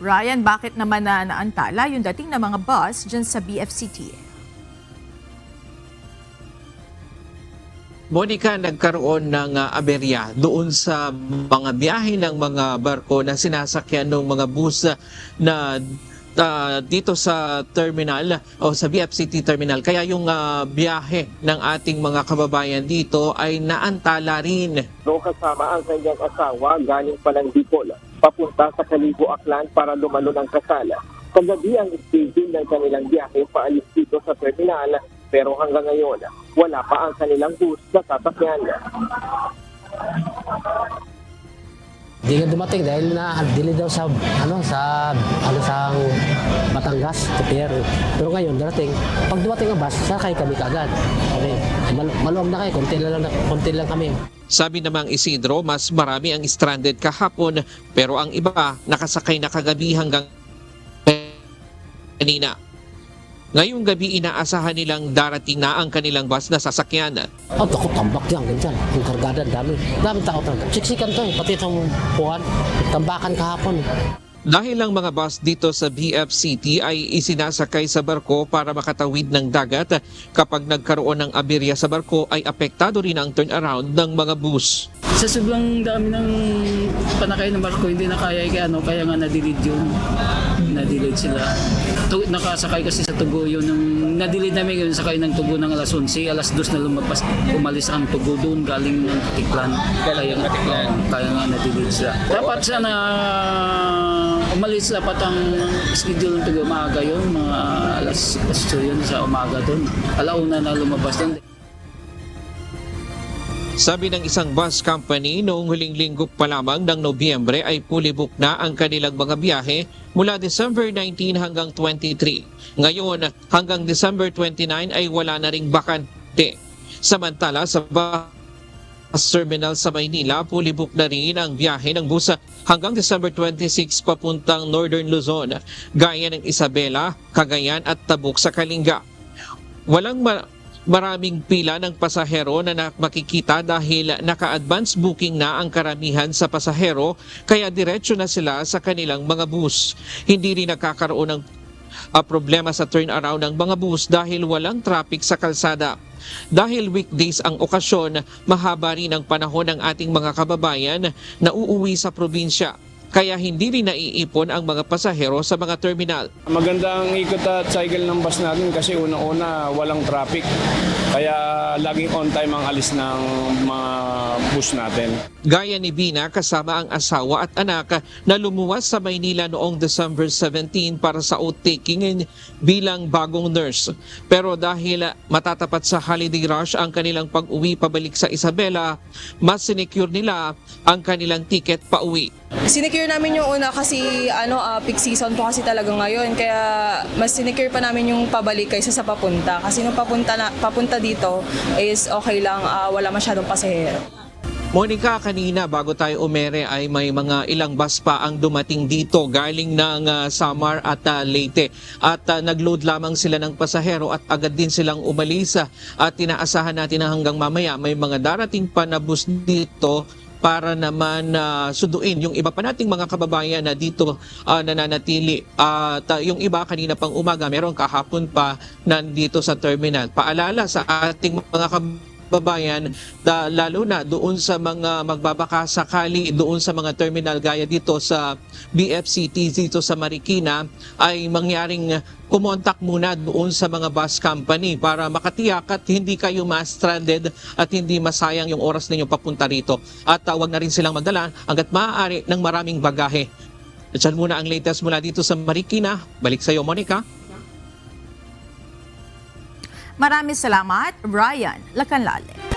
Ryan, bakit naman naantala yung dating ng mga bus dyan sa BFCT? Monica, nagkaroon ng aberya doon sa mga biyahe ng mga barko na sinasakyan ng mga bus na dito sa terminal o sa BFCT terminal. Kaya yung biyahe ng ating mga kababayan dito ay naantala rin. Noong kasama ang kanyang asawa galing pa ng Bicol, papunta sa Calibo, Aklan para dumalo ng kasala. Kagabi ang schedule ng kanilang biyahe paalis dito sa terminal, pero hanggang ngayon wala pa ang kanilang bus na sasakyan. Hindi nga dumating dahil na-delay daw sa Batangas, Pier. Pero ngayon darating, pag dumating ang bus, sakay kami kaagad. Okay. Maluwag na kayo, konti lang kami. Sabi namang Isidro, mas marami ang stranded kahapon pero ang iba nakasakay na kagabi hanggang kanina. Ngayong gabi inaasahan nilang darating na ang kanilang bus na sasakyan. Ako, tambak yan, ganyan. Yung kargada, dami tao talaga. Siksikan to, pati itong puwan, tambakan kahapon. Dahil ang mga bus dito sa BFCT ay isinasakay sa barko para makatawid ng dagat, kapag nagkaroon ng aberya sa barko ay apektado rin ang turnaround ng mga bus. Sa sobrang dami ng panakay ng barko, hindi na kaya kaya nga na-delete yun. Na-delete sila. Nakasakay kasi sa Tugo yun. Na-delete namin yung sakay ng Tugo ng alas 11, alas 2 na lumabas. Umalis ang Tugo doon, galing ng Katiklan. Kaya nga na-delete sila. Dapat sana umalis dapat ang schedule ng Tugo maaga yun. Mga alas 8 yun sa umaga doon. Alauna na lumabas doon. Sabi ng isang bus company, noong huling linggo pa lamang ng Nobyembre ay fully booked na ang kanilang mga biyahe mula December 19 hanggang 23. Ngayon, hanggang December 29 ay wala na ring bakante. Samantala, sa bus terminal sa Maynila, fully booked na rin ang biyahe ng bus hanggang December 26 papuntang Northern Luzon, gaya ng Isabela, Cagayan at Tabuk sa Kalinga. Maraming pila ng pasahero na makikita dahil naka-advance booking na ang karamihan sa pasahero, kaya diretso na sila sa kanilang mga bus. Hindi rin nakakaroon ng problema sa turnaround ng mga bus dahil walang traffic sa kalsada. Dahil weekdays ang okasyon, mahaba rin ang panahon ng ating mga kababayan na uuwi sa probinsya. Kaya hindi rin naiipon ang mga pasahero sa mga terminal. Maganda ang ikot at cycle ng bus natin kasi una-una walang traffic. Kaya laging on time ang alis ng mga bus natin. Gaya ni Bina, kasama ang asawa at anak na lumuwas sa Maynila noong December 17 para sa oath-taking bilang bagong nurse. Pero dahil matatapat sa holiday rush ang kanilang pag-uwi pabalik sa Isabela, mas sinecure nila ang kanilang ticket pa-uwi. Sinecure namin yung una kasi peak season po kasi talaga ngayon, kaya mas sinecure pa namin yung pabalik kaysa sa papunta. Kasi nung papunta dito is okay lang, wala masyadong pasahero. Monica, kanina bago tayo umere ay may mga ilang bus pa ang dumating dito galing ng Samar at Leyte. At nagload lamang sila ng pasahero at agad din silang umalis. At inaasahan natin na hanggang mamaya may mga darating pa na bus dito para naman suduin yung iba pa nating mga kababayan na dito nananatili. At yung iba kanina pang umaga, meron kahapon pa nandito sa terminal. Paalala sa ating mga kababayan, lalo na doon sa mga magbabaka sakali doon sa mga terminal gaya dito sa BFCT dito sa Marikina, ay mangyaring kumontak muna doon sa mga bus company para makatiyak at hindi kayo ma-stranded at hindi masayang yung oras ninyo papunta rito. At wag na rin silang magdala hanggat maaari ng maraming bagahe. At yan muna ang latest mula dito sa Marikina. Balik sa iyo, Monica. Maraming salamat, Ryan Lacanlale.